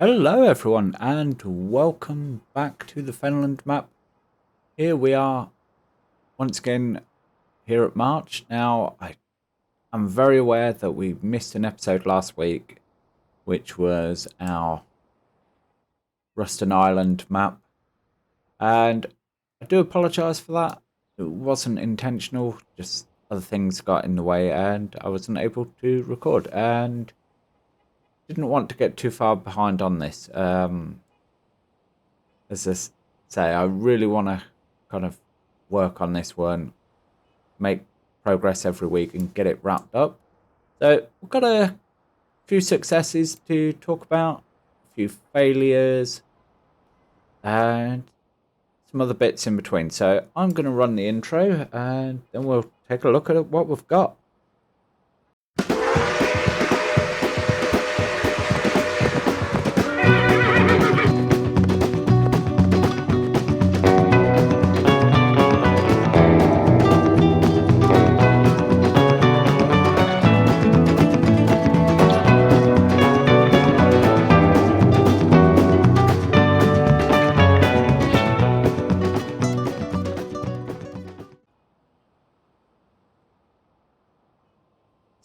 Hello everyone and welcome back to the Fenland map. Here we are once again here at March. Now I'm very aware that we missed an episode last week, which was our Ruston Island map, and I do apologise for that. It wasn't intentional, just other things got in the way and I wasn't able to record and didn't want to get too far behind on this. As I say, I really want to kind of work on this one, make progress every week and get it wrapped up. So we've got a few successes to talk about, a few failures, and some other bits in between. So I'm going to run the intro and then we'll take a look at what we've got.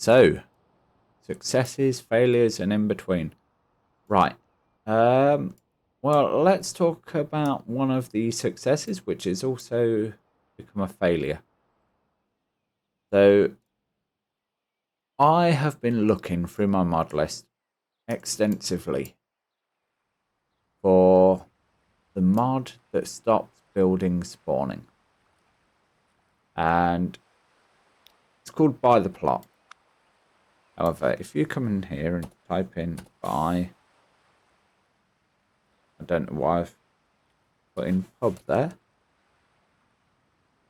So, successes, failures, and in between. Right. Well, let's talk about one of the successes, which is also become a failure. So, I have been looking through my mod list extensively for the mod that stops building spawning. And it's called By the Plot. However, if you come in here and type in by, I don't know why I've put in pub there.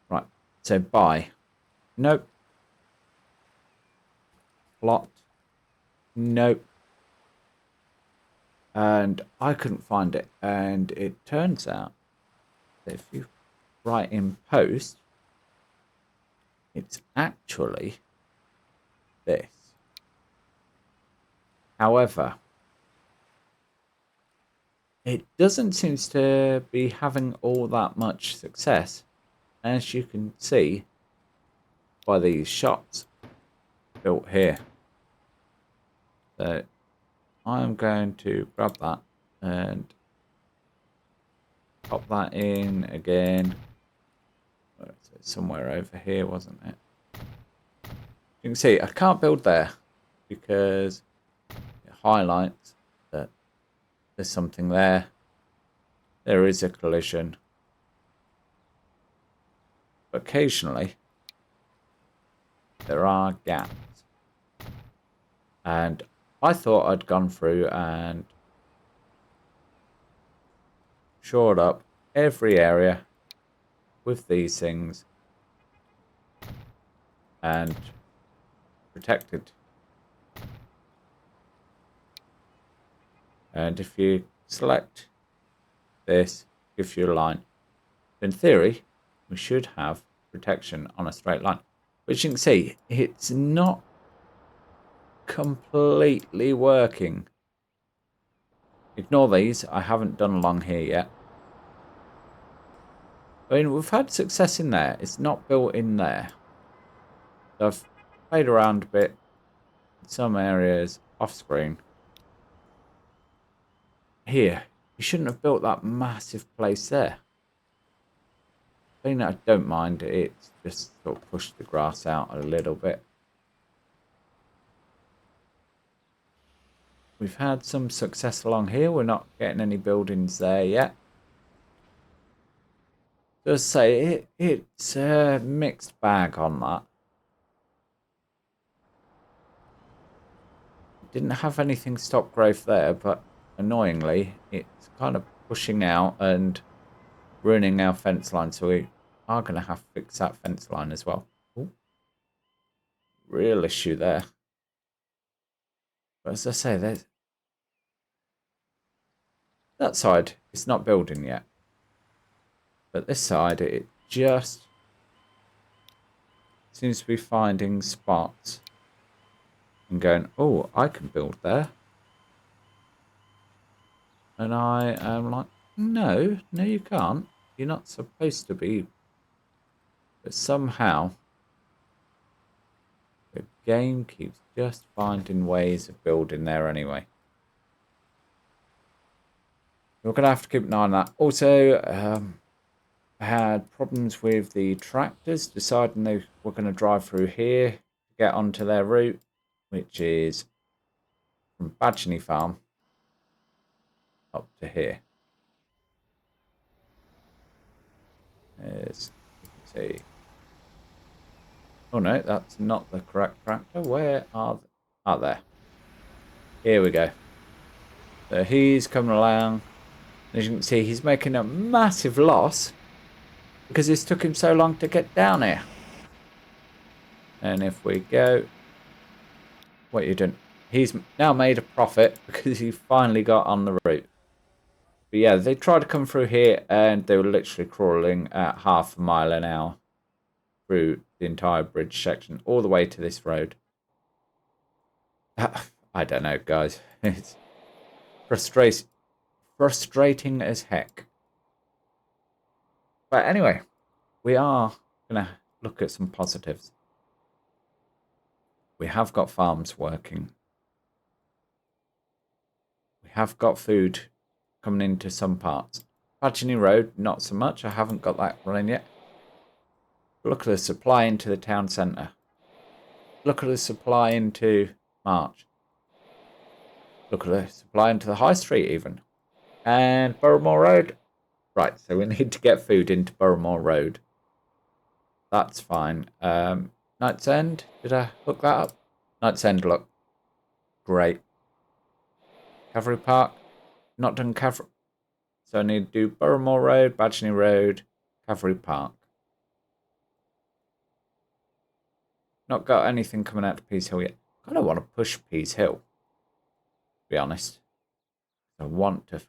Right, so by, nope. Plot, nope. And I couldn't find it. And it turns out that if you write in post, it's actually this. However, it doesn't seem to be having all that much success, as you can see by these shots built here. So I'm going to grab that and pop that in again. Somewhere over here, wasn't it? You can see I can't build there because it highlights that there's something there. There is a collision. But occasionally there are gaps. And I thought I'd gone through and shored up every area with these things and protected. And if you select this, gives you a line. In theory, we should have protection on a straight line. But you can see, it's not completely working. Ignore these, I haven't done along here yet. I mean, we've had success in there. It's not built in there. So I've played around a bit in some areas off screen. Here, you shouldn't have built that massive place there. I mean, I don't mind it. Just sort of push the grass out a little bit. We've had some success along here. We're not getting any buildings there yet. Just say it's a mixed bag on that. Didn't have anything stop growth there, but annoyingly, it's kind of pushing out and ruining our fence line. So we are going to have to fix that fence line as well. Ooh. Real issue there. But as I say, there's that side, it's not building yet. But this side, it just seems to be finding spots and going, oh, I can build there. And I am like, no, you can't. You're not supposed to be. But somehow, the game keeps just finding ways of building there anyway. We're going to have to keep an eye on that. Also, I had problems with the tractors deciding they were going to drive through here to get onto their route, which is from Badgeny Farm up to here. As you can see. Oh no, that's not the correct tractor. Where are they? Ah, there. Here we go. So he's coming along. As you can see, he's making a massive loss because it's took him so long to get down here. And if we go, what are you doing? He's now made a profit because he finally got on the route. But yeah, they tried to come through here and they were literally crawling at half a mile an hour through the entire bridge section all the way to this road. I don't know, guys. It's frustrating as heck. But anyway, we are going to look at some positives. We have got farms working. We have got food coming into some parts. Badgeny Road, not so much. I haven't got that running yet. Look at the supply into the town centre. Look at the supply into March. Look at the supply into the high street even. And Boroughmore Road. Right, so we need to get food into Boroughmore Road. That's fine. Knight's End. Did I hook that up? Knight's End, look. Great. Cavalry Park. Not done Cavalry. So I need to do Boroughmore Road, Badgeny Road, Cavalry Park. Not got anything coming out to Peas Hill yet. I kind of want to push Peas Hill, to be honest. I want to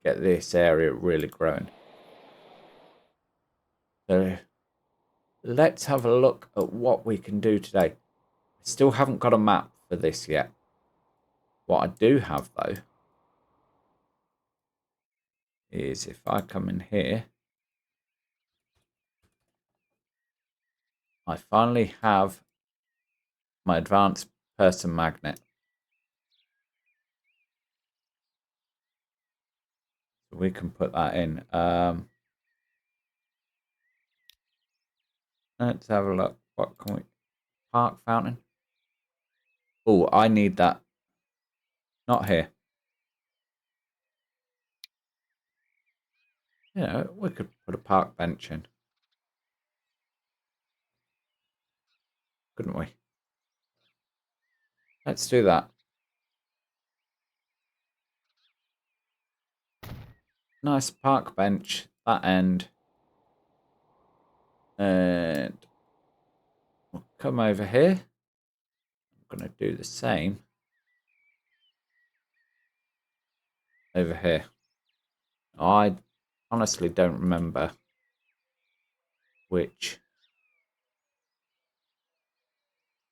get this area really growing. So let's have a look at what we can do today. I still haven't got a map for this yet. What I do have, though, is if I come in here, I finally have my advanced person magnet. So we can put that in. Let's have a look. What can we... Park fountain. Oh, I need that. Not here. You know, we could put a park bench in. Couldn't we? Let's do that. Nice park bench. That end. And we'll come over here. I'm going to do the same over here. I honestly don't remember which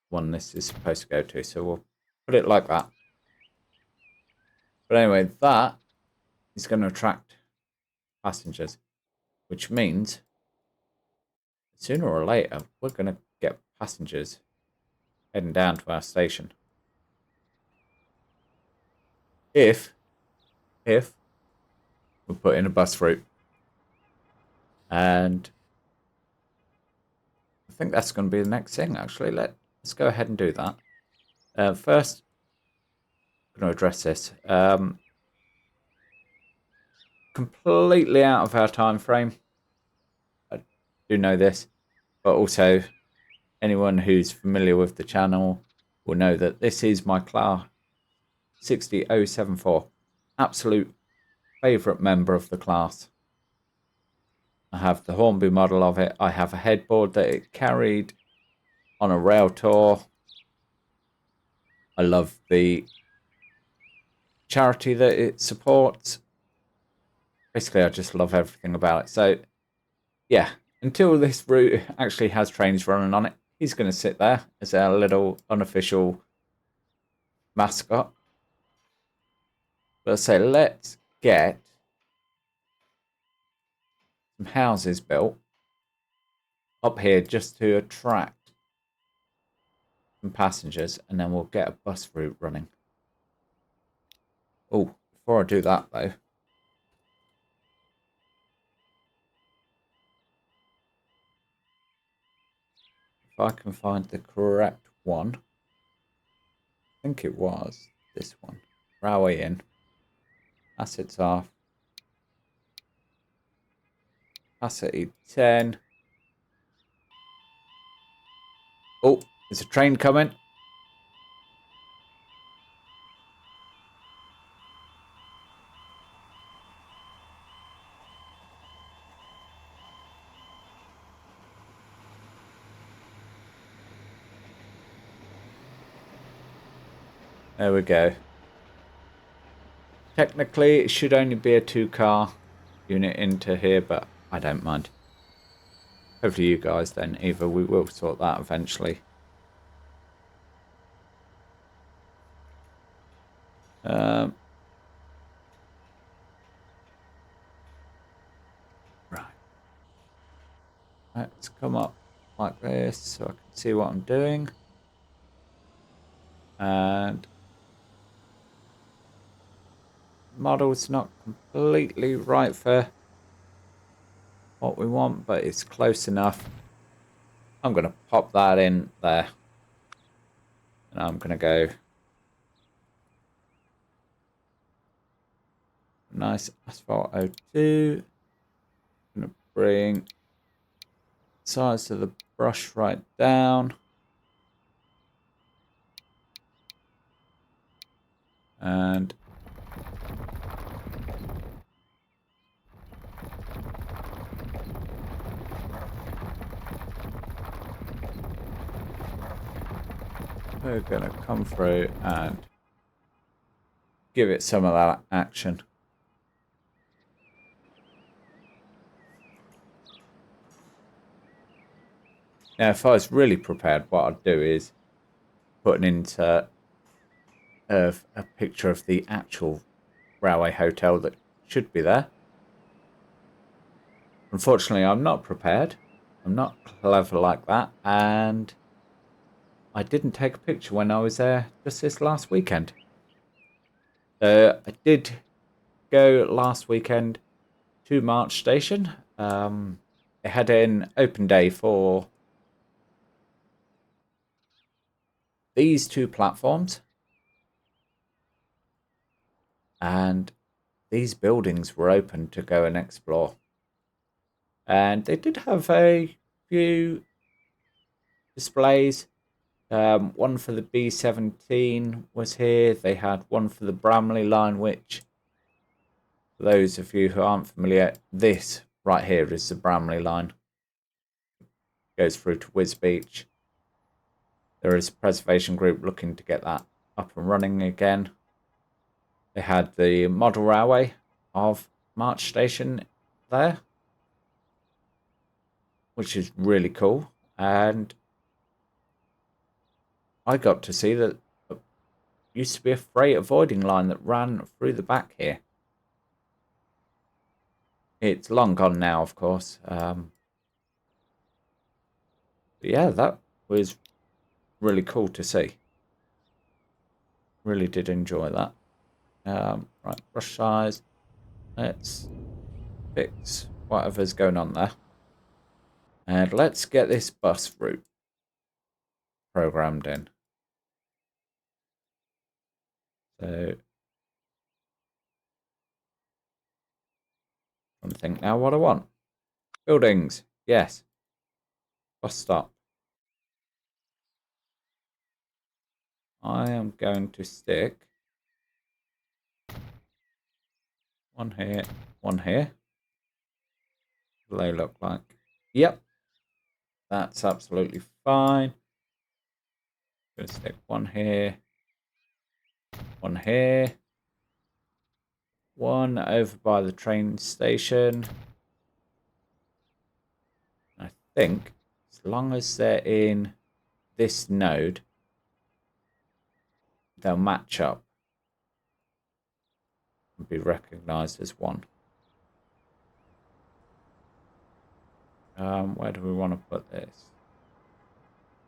one this is supposed to go to, so we'll put it like that. But anyway, that is going to attract passengers, which means sooner or later we're going to get passengers heading down to our station. If we put in a bus route. And I think that's going to be the next thing, actually. Let's go ahead and do that. First, I'm going to address this. Completely out of our time frame. I do know this. But also, anyone who's familiar with the channel will know that this is my class 60074. Absolute favourite member of the class. I have the Hornby model of it. I have a headboard that it carried on a rail tour. I love the charity that it supports. Basically, I just love everything about it. So, yeah, until this route actually has trains running on it, he's going to sit there as our little unofficial mascot. But I say, let's get some houses built up here just to attract some passengers, and then we'll get a bus route running. Oh, before I do that though, if I can find the correct one, I think it was this one. Railway in. Assets off. Capacity 10. Oh, there's a train coming. There we go. Technically, it should only be a 2-car unit into here, but I don't mind. Hopefully you guys then, either we will sort that eventually. Right. Let's come up like this so I can see what I'm doing. And model's not completely right for what we want, but it's close enough. I'm going to pop that in there. And I'm going to go nice asphalt 02. I'm going to bring size of the brush right down. And we're going to come through and give it some of that action. Now, if I was really prepared, what I'd do is put an insert of a picture of the actual railway hotel that should be there. Unfortunately, I'm not prepared. I'm not clever like that. And I didn't take a picture when I was there just this last weekend. I did go last weekend to March Station. They had an open day for these two platforms. And these buildings were open to go and explore. And they did have a few displays. One for the B17 was here. They had one for the Bramley line, which, for those of you who aren't familiar, this right here is the Bramley line. It goes through to Wisbeach. There is a preservation group looking to get that up and running again. They had the model railway of March Station there, which is really cool. And I got to see that there used to be a freight avoiding line that ran through the back here. It's long gone now, of course. But yeah, that was really cool to see. Really did enjoy that. Right, brush size. Let's fix whatever's going on there. And let's get this bus route programmed in. So, I'm trying to think now what I want. Buildings, yes. Bus stop. I am going to stick one here, one here. What do they look like? Yep. That's absolutely fine. Going to stick one here, one here, one over by the train station. I think as long as they're in this node, they'll match up and be recognised as one. Where do we want to put this?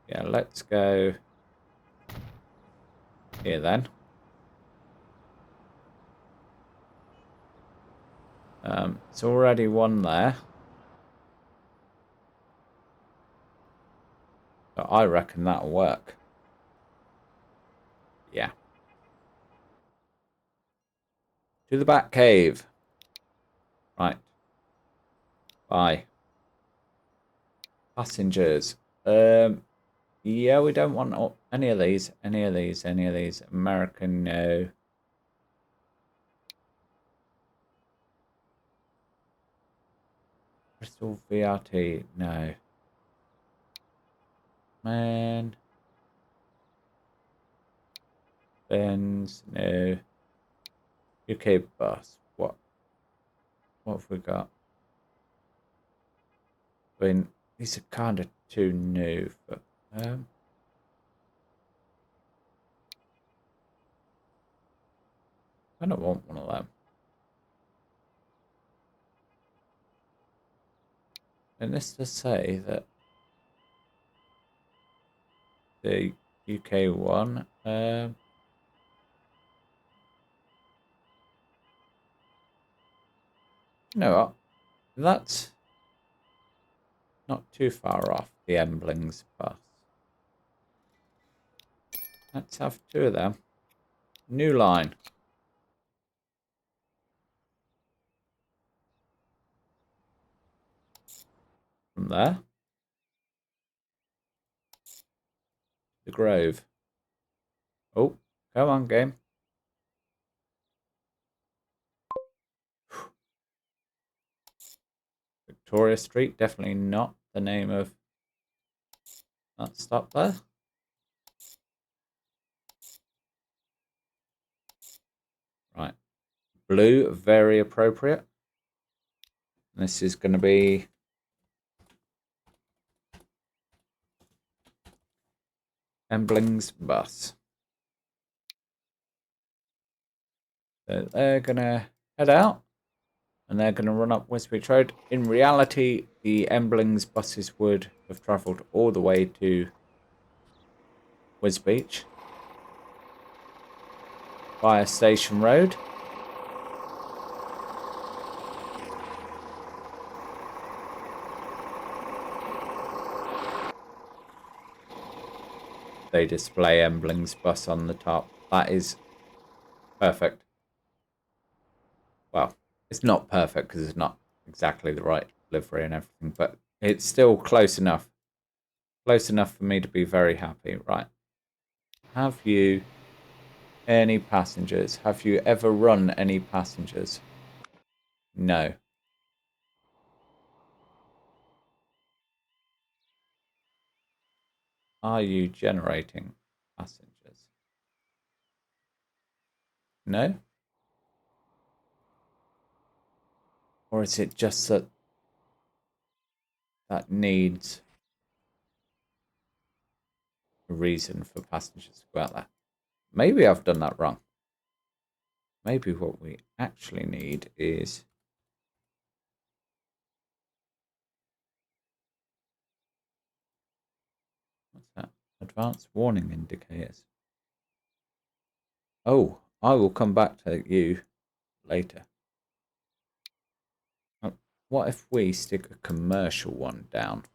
Yeah, let's go here then. It's already one there. So I reckon that'll work. Yeah. To the back cave. Right. Bye. Passengers. Yeah, we don't want any of these. Any of these. Any of these. American, no. Crystal VRT, no. Man. Fens, no. UK bus. What have we got? I mean, these are kind of too new, but I don't want one of them. And this to say that the UK one, you know what? That's not too far off the Emblings bus. Let's have two of them. New line. From there. The Grove. Oh, come on, game. Victoria Street, definitely not the name of that stop there. Right. Blue, very appropriate. This is going to be Emblings bus. So they're going to head out and they're going to run up Westbeach Road. In reality, the Emblings buses would have travelled all the way to Wisbeach via Station Road. They display Emblings bus on the top. That is perfect. Well, it's not perfect because it's not exactly the right livery and everything, but it's still close enough. Close enough for me to be very happy. Right. Have you any passengers? Have you ever run any passengers? No. Are you generating passengers? No? Or is it just that needs a reason for passengers to go out there? Maybe I've done that wrong. Maybe what we actually need is what's that? Advanced warning indicators. Oh, I will come back to you later. What if we stick a commercial one down?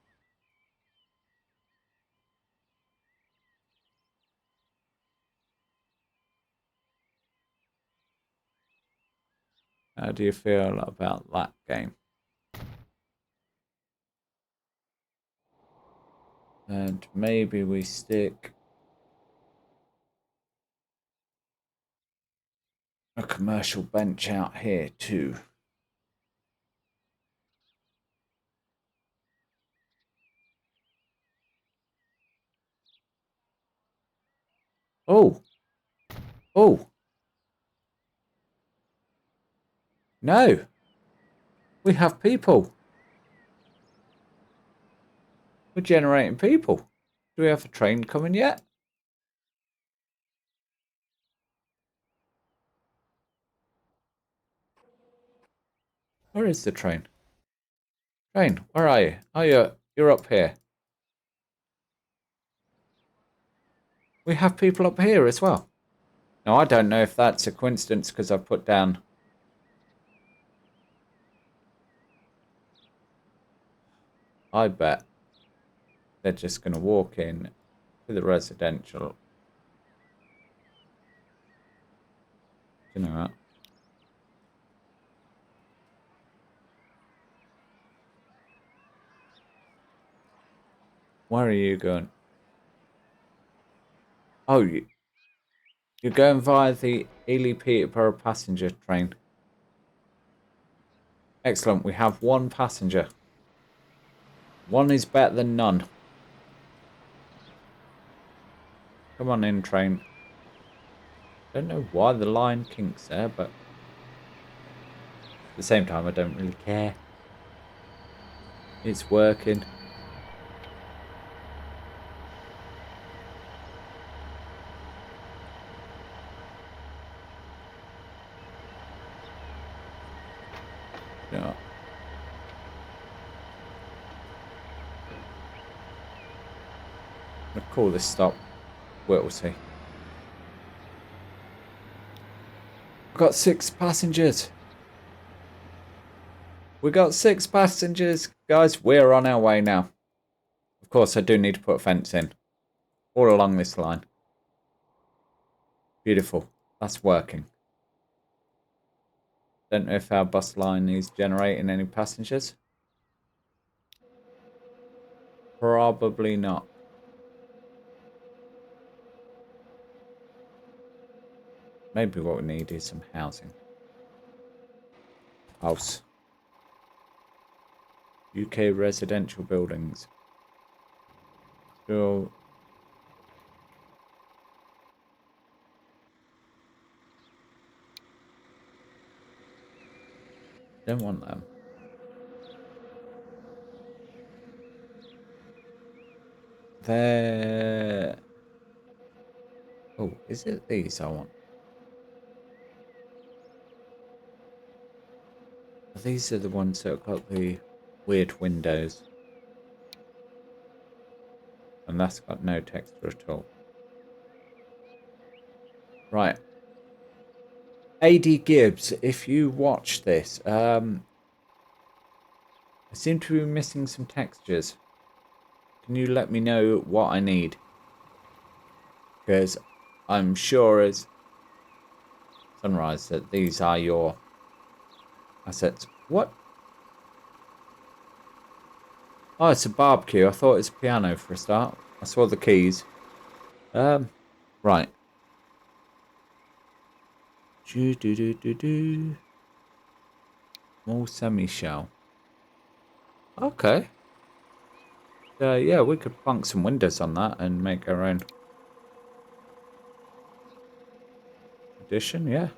How do you feel about that game? And maybe we stick a commercial bench out here too. Oh. Oh. No. We have people. We're generating people. Do we have a train coming yet? Where is the train? Train, where are you? Oh, you're up here. We have people up here as well. Now, I don't know if that's a coincidence because I've put down... I bet they're just going to walk in to the residential. Do you know what? Where are you going? Oh, you're going via the Ely Peterborough passenger train. Excellent. We have one passenger. One is better than none. Come on in, train. Don't know why the line kinks there, but at the same time, I don't really care. It's working. You know, I'm gonna call this stop. We'll see. We've got 6 passengers. We got 6 passengers. Guys, we're on our way now. Of course, I do need to put a fence in. All along this line. Beautiful. That's working. Don't know if our bus line is generating any passengers. Probably not. Maybe what we need is some housing. House. UK residential buildings. Still. Don't want them. They're... Oh, is it these I want? These are the ones that have got the weird windows. And that's got no texture at all. Right. AD Gibbs, if you watch this, I seem to be missing some textures. Can you let me know what I need? Because I'm sure as Sunrise that these are your assets. What? Oh, it's a barbecue. I thought it was a piano for a start. I saw the keys. Right. Small semi-shell. Okay. Yeah, we could plunk some windows on that and make our own addition, yeah.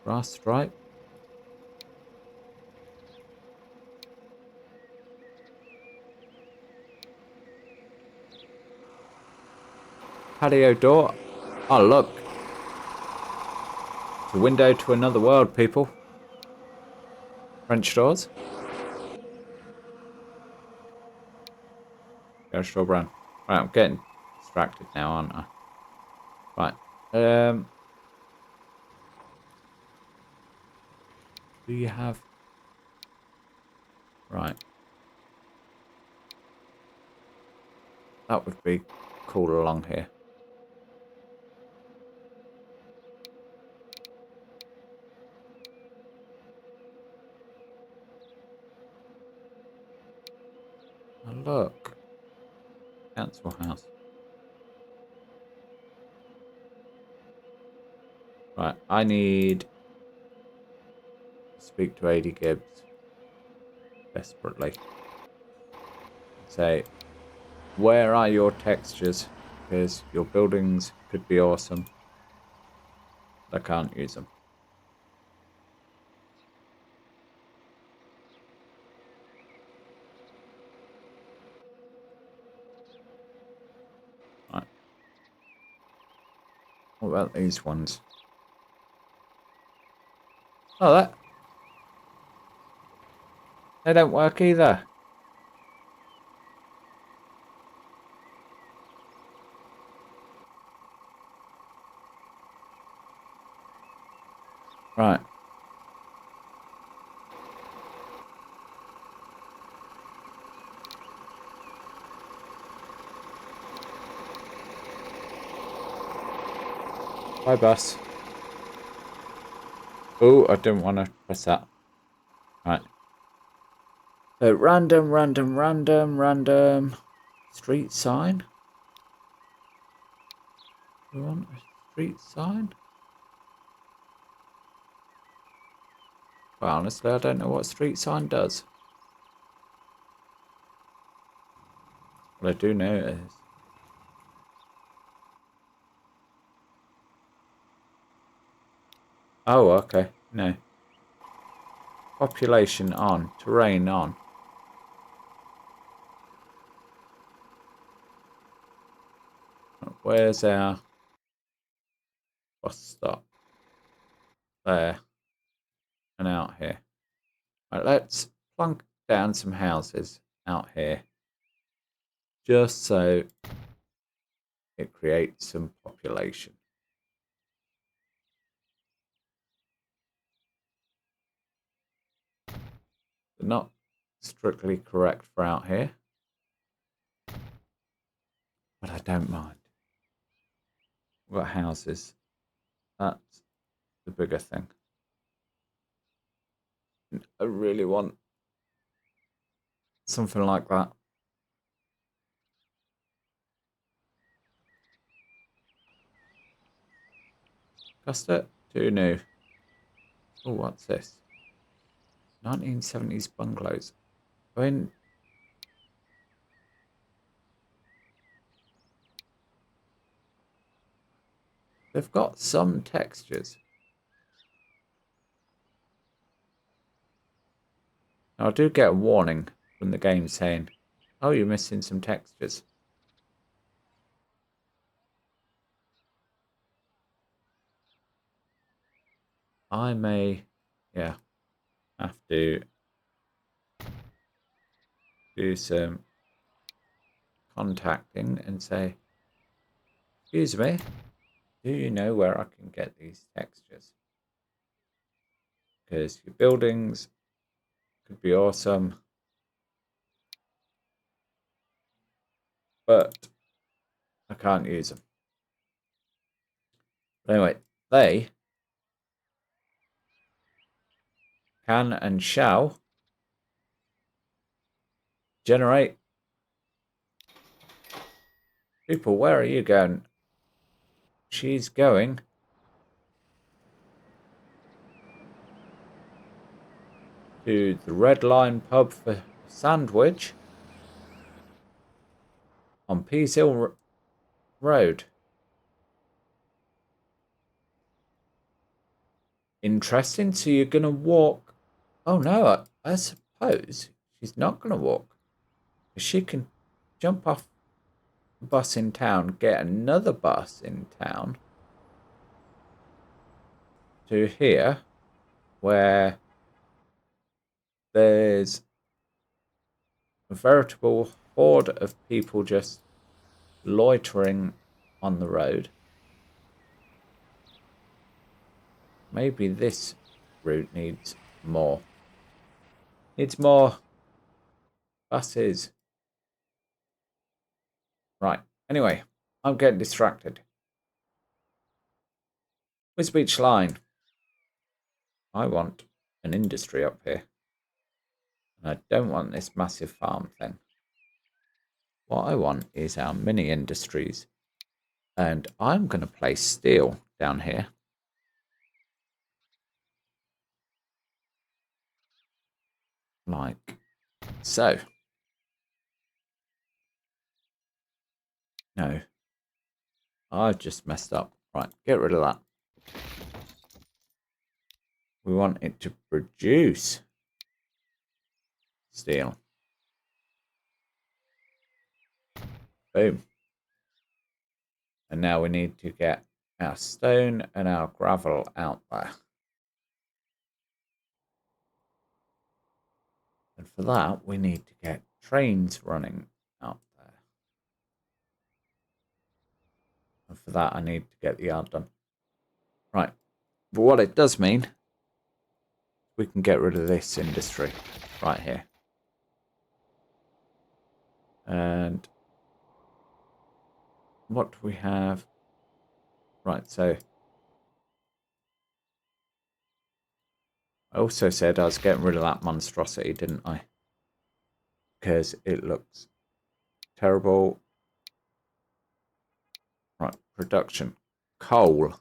Grass stripe. Patio door. Oh, look. It's a window to another world, people. French doors. Go straw brown. Right, I'm getting distracted now, aren't I? Right. Do you have... Right. That would be cool along here. Oh, look. Council house. Right, I need to speak to AD Gibbs. Desperately. Say, where are your textures? Because your buildings could be awesome. I can't use them. Right. What about these ones? Oh, that... They don't work either. Right. Bye, bus. Oh, I didn't want to press that. Right. So random. Street sign. We want a street sign? Well, honestly, I don't know what a street sign does. What I do know is... Oh, okay. No. Population on. Terrain on. Where's our bus stop? There. And out here. Right, let's plunk down some houses out here. Just so it creates some population. They're not strictly correct for out here. But I don't mind. We've got houses. That's the bigger thing. I really want something like that. Cost it? Too new. Oh, what's this? 1970s bungalows. I mean, they've got some textures. Now, I do get a warning from the game saying, oh, you're missing some textures. I may, yeah, have to do some contacting and say, excuse me, do you know where I can get these textures? Because your buildings could be awesome, but I can't use them. But anyway, they can and shall generate. People, where are you going? She's going to the Red Line pub for sandwich on Peace Hill Road. Interesting. So you're going to walk. Oh no, I suppose she's not going to walk. She can jump off the bus in town, get another bus in town to here, where there's a veritable horde of people just loitering on the road. Maybe this route needs more. Needs more buses. Right. Anyway, I'm getting distracted. Where's Beach Line? I want an industry up here. And I don't want this massive farm thing. What I want is our mini industries. And I'm going to place steel down here. Like so. No. I've just messed up. Right, get rid of that. We want it to produce steel. Boom. And now we need to get our stone and our gravel out there. And for that, we need to get trains running out there. And for that, I need to get the yard done. Right. But what it does mean, we can get rid of this industry right here. And what do we have? Right, so I also said I was getting rid of that monstrosity, didn't I? Because it looks terrible. Right, production. Coal.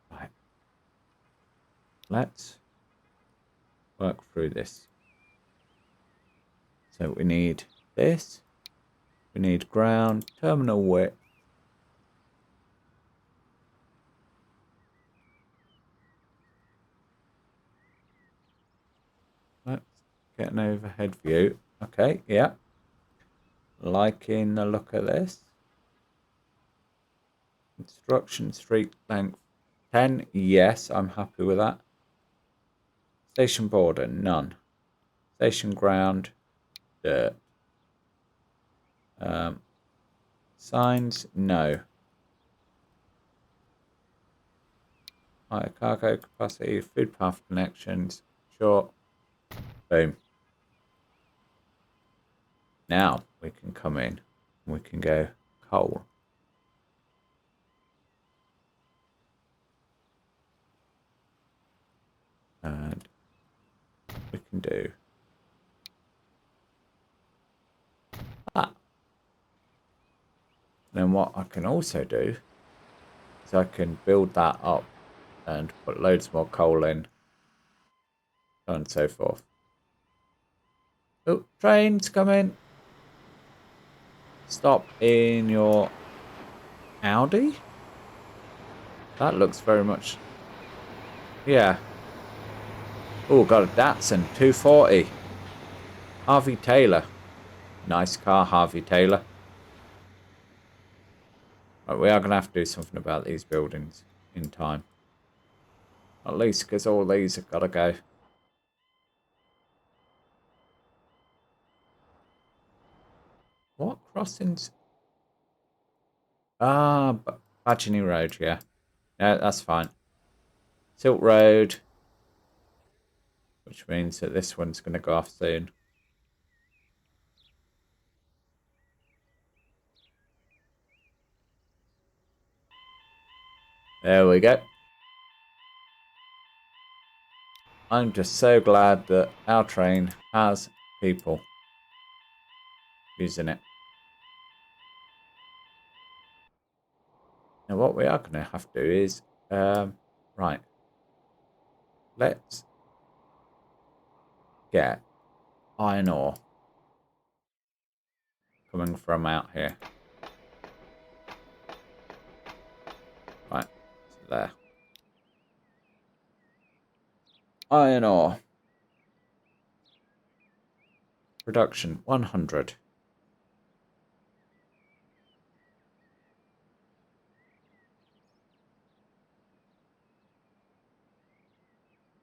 Right. Let's work through this. So we need this. We need ground, terminal width. Let's get an overhead view. Okay, yeah. Liking the look of this. Construction street length 10. Yes, I'm happy with that. Station border, none. Station ground, dirt. Signs, no. Higher cargo capacity, food path connections, sure. Boom. Now we can come in. We can go coal. And we can do that. Then what I can also do is I can build that up and put loads more coal in, so on and so forth. Oh, trains coming. Stop in your Audi. That looks very much... Yeah. Oh, got a Datsun 240. Harvey Taylor. Nice car, Harvey Taylor. Right, we are going to have to do something about these buildings in time. At least because all these have got to go. What crossings? Ah, Badgeny Road, yeah. Yeah, that's fine. Silk Road. Which means that this one's going to go off soon. There we go. I'm just so glad that our train has people using it. Now what we are going to have to do is... right. Let's get iron ore coming from out here. Right, so there. Iron ore. Production 100.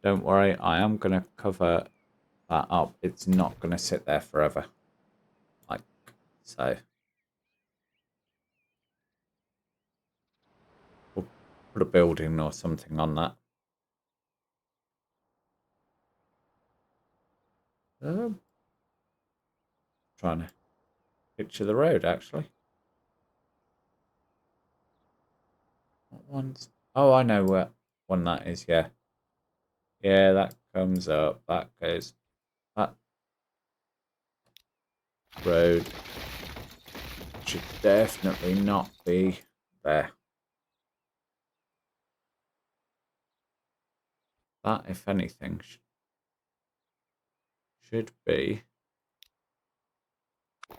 Don't worry, I am going to cover that up. It's not going to sit there forever. Like so. We'll put a building or something on that. Trying to picture the road, actually. What one's... Oh, I know what one that is, yeah. Yeah, that comes up. That goes... That road should definitely not be there. That, if anything, should be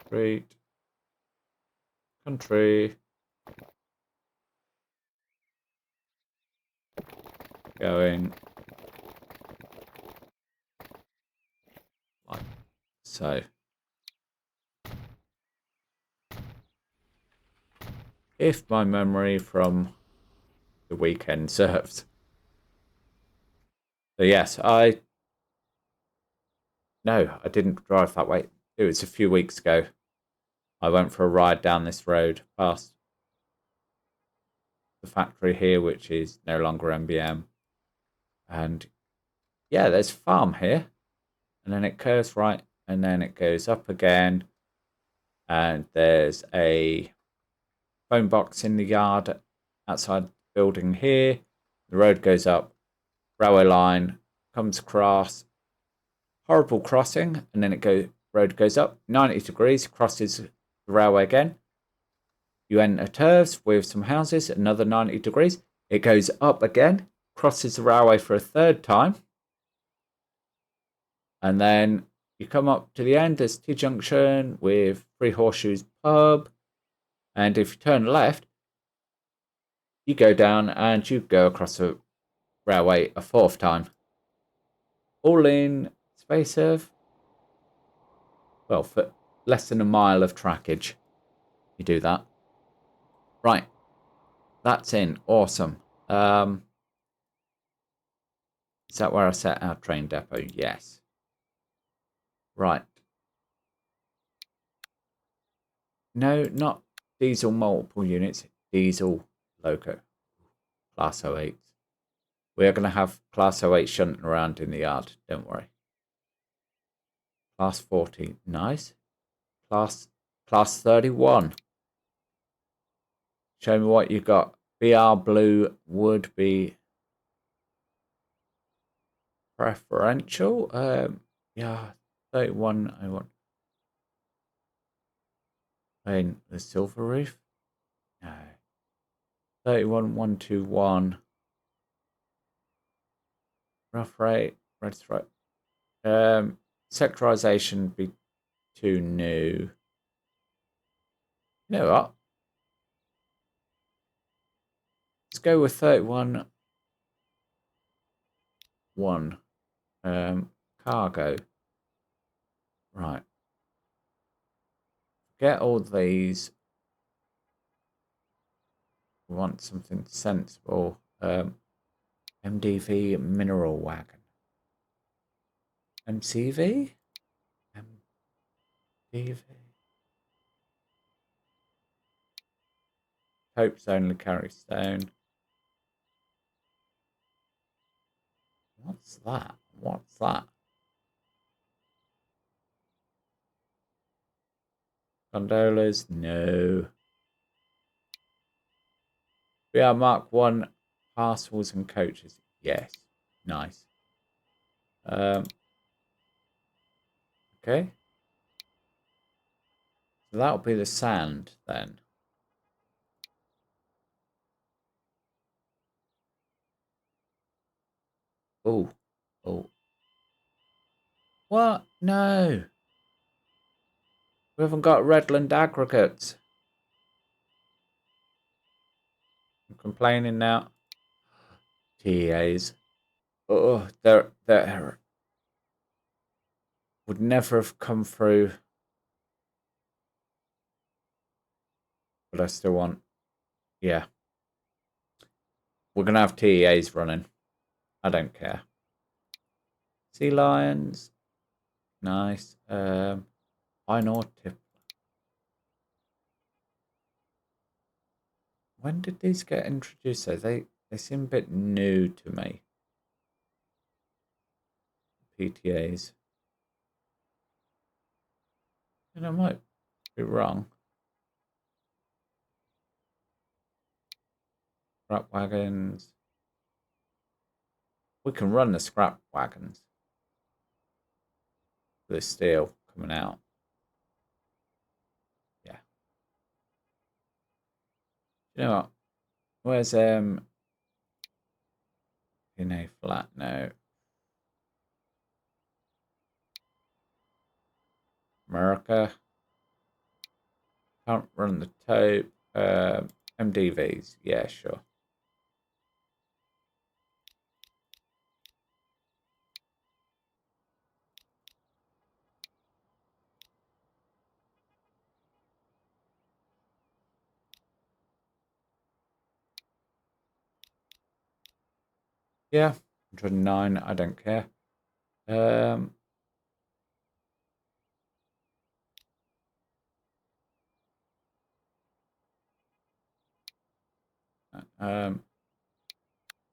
street, country, going like so. If my memory from the weekend serves. So yes, no, I didn't drive that way. It was a few weeks ago. I went for a ride down this road past the factory here, which is no longer MBM. And yeah, there's a farm here. And then it curves right, and then it goes up again. And there's a phone box in the yard outside the building here. The road goes up, railway line comes across, horrible crossing, and then road goes up 90 degrees, crosses the railway again. You enter turfs with some houses, another 90 degrees. It goes up again, crosses the railway for a third time, and then you come up to the end. There's T-junction with Three Horseshoes pub, and if you turn left, you go down and you go across the railway a fourth time. All in space of, well, for less than a mile of trackage. You do that. Right. That's in. Awesome. Is that where I set our train depot? Yes. Right. No, not diesel multiple units. Diesel loco. Class 08. We are going to have Class 08 shunting around in the yard. Don't worry. Class 40. Nice. Class 31. Show me what you got. BR blue would be preferential. Yeah, 31. I want. The silver roof. No. 31121. Rough rate. Red stripe. Sectorization be too new. You know what? Let's go with 31 1. Cargo. Right. Get all these. We want something sensible. MDV mineral wagon. MCV? MDV. Hopes only carry stone. What's that? What's that? Gondolas? No. We are Mark 1 parcels and coaches. Yes. Nice. Okay. So that'll be the sand then. Oh. Oh. What? No. We haven't got Redland aggregates. I'm complaining now. TAs. Oh, they're would never have come through. But I still want. Yeah. We're going to have TEAs running. I don't care. Sea lions. Nice. Iron ore tip. When did these get introduced? So they seem a bit new to me. PTAs. And I might be wrong. Scrap wagons. We can run the scrap wagons. The steel coming out. Yeah. You know what? Where's in a flat? No. America. Can't run the tote. MDVs. Yeah, sure. Yeah, 109. I don't care.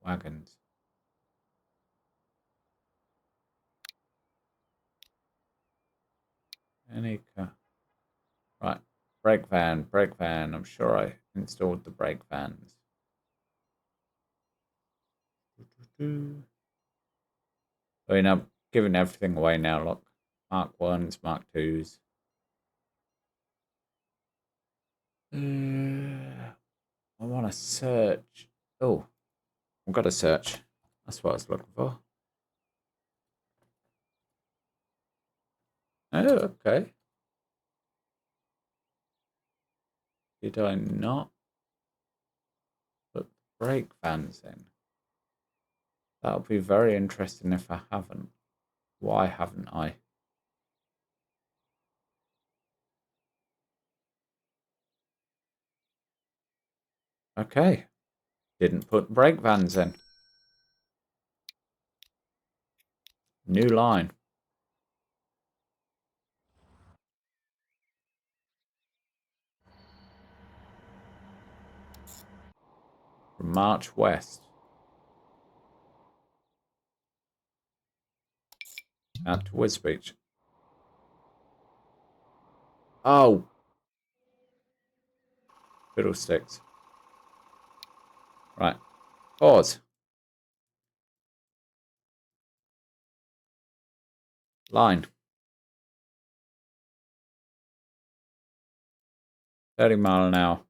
Wagons. Any car. Right. Brake van, brake van. I'm sure I installed the brake vans. I mean, I'm giving everything away now. Look, Mark 1s, Mark 2s. I want to search. Oh, I've got to search. That's what I was looking for. Oh, okay. Did I not put brake vans in? That'll be very interesting if I haven't. Why haven't I? Okay. Didn't put brake vans in. New line. From March West. Out to Wisbeach. Oh. Fiddlesticks. Right. Pause. Line. 30 mile an hour.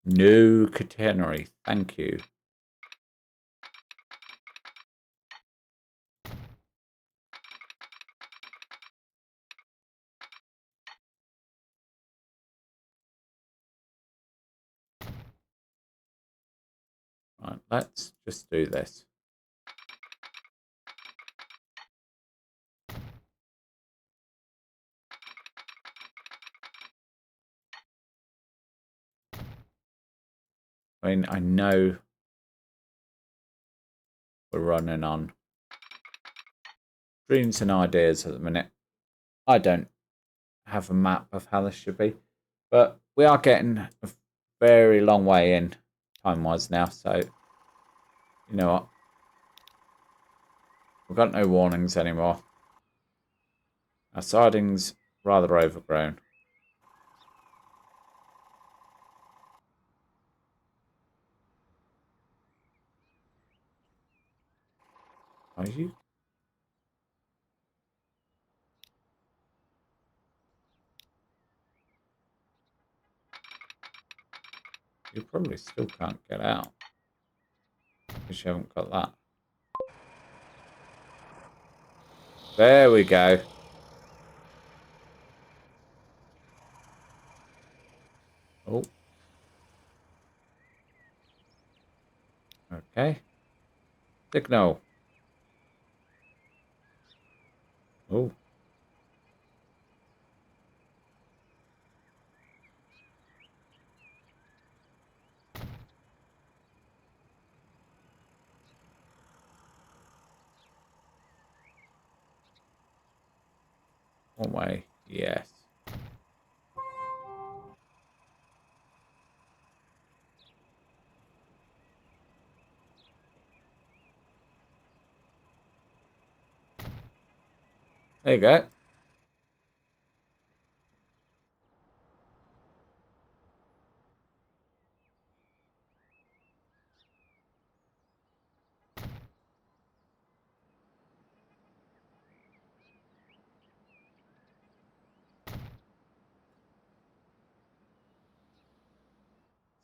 No catenary. Thank you. Right. Let's just do this. I mean, I know we're running on dreams and ideas at the minute. I don't have a map of how this should be, but we are getting a very long way in time-wise now, so you know what? We've got no warnings anymore. Our siding's rather overgrown. Are you? You probably still can't get out because you haven't got that. There we go. Oh. Okay. Signal. Oh. One way. Yes. There you go.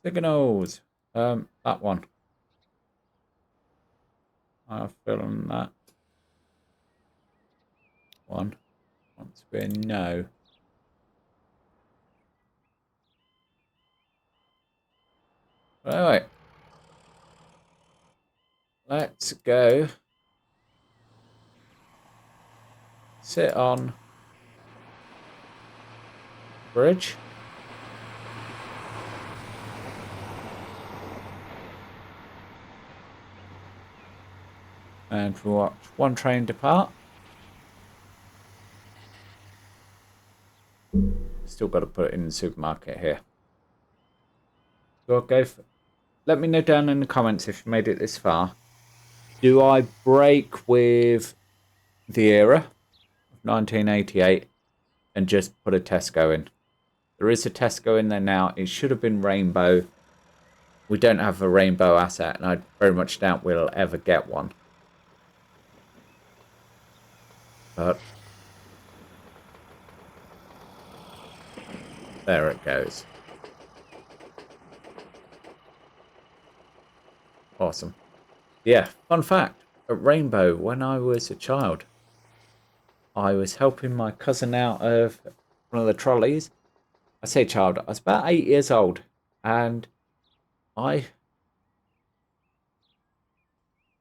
Signals. That one. I'll fill in that one. Wants to be a no. Right. Let's go. Sit on bridge. And we watch one train depart. Still got to put it in the supermarket here. So I'll go for, let me know down in the comments if you made it this far. Do I break with the era of 1988 and just put a Tesco in? There is a Tesco in there now. It should have been Rainbow. We don't have a Rainbow asset, and I very much doubt we'll ever get one. But there it goes. Awesome. Yeah, fun fact. At Rainbow, when I was a child, I was helping my cousin out of one of the trolleys. I say child, I was about 8 years old. And I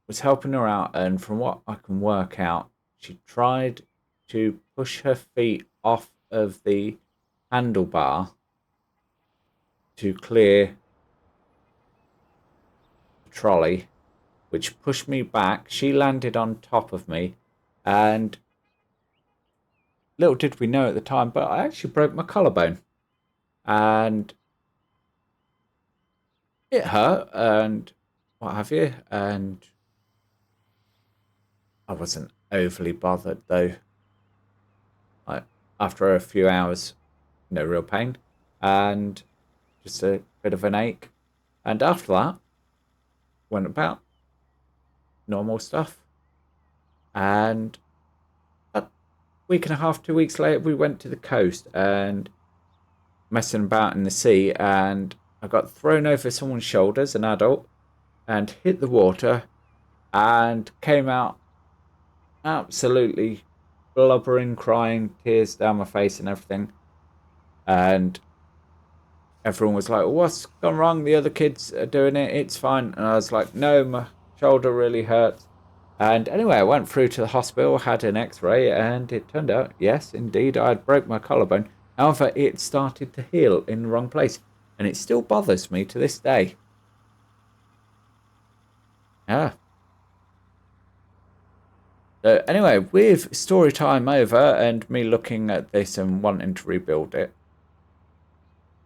was helping her out. And from what I can work out, she tried to push her feet off of the handlebar to clear the trolley, which pushed me back. She landed on top of me. And little did we know at the time, but I actually broke my collarbone. And it hurt and what have you. And I wasn't overly bothered though. After a few hours, no real pain and just a bit of an ache. And after that, went about normal stuff. And a week and a half, 2 weeks later, we went to the coast and messing about in the sea. And I got thrown over someone's shoulders, an adult, and hit the water and came out absolutely blubbering, crying, tears down my face and everything. And everyone was like, what's gone wrong? The other kids are doing it. It's fine. And I was like, no, my shoulder really hurts. And anyway, I went through to the hospital, had an x-ray, and it turned out, yes, indeed, I had broke my collarbone. However, it started to heal in the wrong place. And it still bothers me to this day. Yeah. So anyway, with story time over and me looking at this and wanting to rebuild it,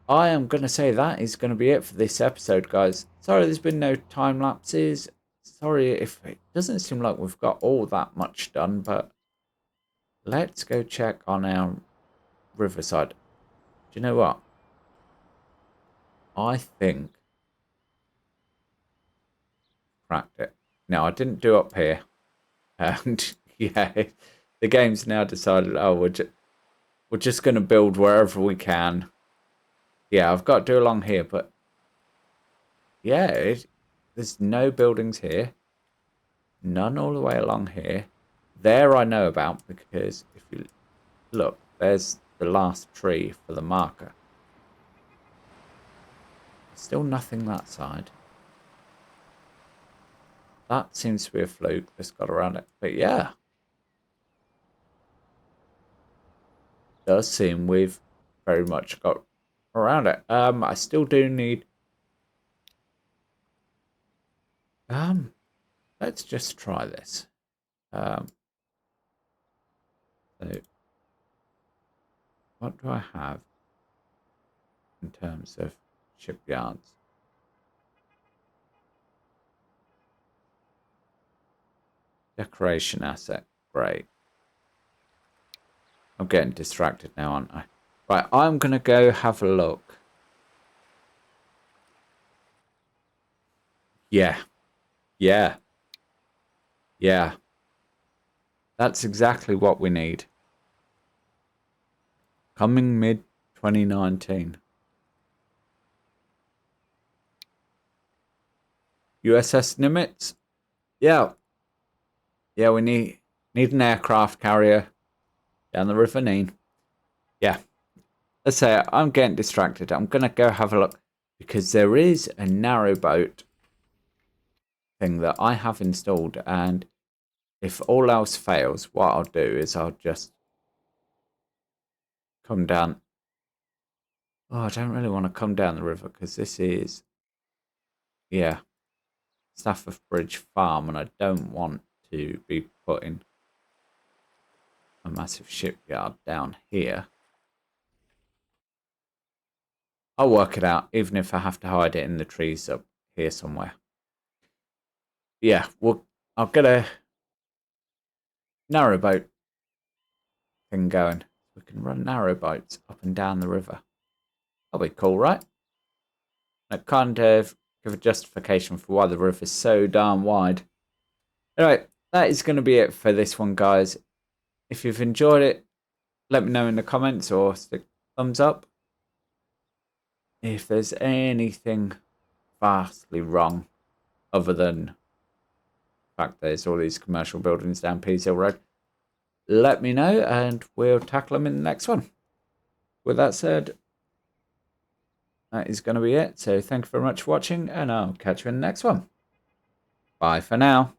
I am going to say that is going to be it for this episode, guys. Sorry there's been no time lapses. Sorry if it doesn't seem like we've got all that much done, but let's go check on our riverside. Do you know what? I think cracked it. No, I didn't do up here. And yeah, the game's now decided, oh, we're just going to build wherever we can. Yeah, I've got to do along here, but yeah, there's no buildings here. None all the way along here. There I know about because if you look, there's the last tree for the marker. Still nothing that side. That seems to be a fluke that's got around it. But yeah. Does seem we've very much got around it. I still do need let's just try this. So what do I have in terms of shipyards? Decoration asset, great. I'm getting distracted now, aren't I? Right, I'm gonna go have a look. Yeah. Yeah. Yeah. That's exactly what we need. Coming mid 2019. USS Nimitz? Yeah. Yeah, we need an aircraft carrier down the River Nene. Yeah. Let's say I'm getting distracted. I'm going to go have a look because there is a narrowboat thing that I have installed. And if all else fails, what I'll do is I'll just come down. Oh, I don't really want to come down the river because this is, yeah, Stafford Bridge Farm. And I don't want to be putting a massive shipyard down here. I'll work it out, even if I have to hide it in the trees up here somewhere. Yeah, I'll get a narrowboat thing going. We can run narrowboats up and down the river. That'll be cool, right? That kind of give a justification for why the river is so darn wide. Anyway, that is going to be it for this one, guys. If you've enjoyed it, let me know in the comments or stick thumbs up. If there's anything vastly wrong, other than the fact there's all these commercial buildings down Peas Hill Road, let me know and we'll tackle them in the next one. With that said, that is going to be it. So thank you very much for watching, and I'll catch you in the next one. Bye for now.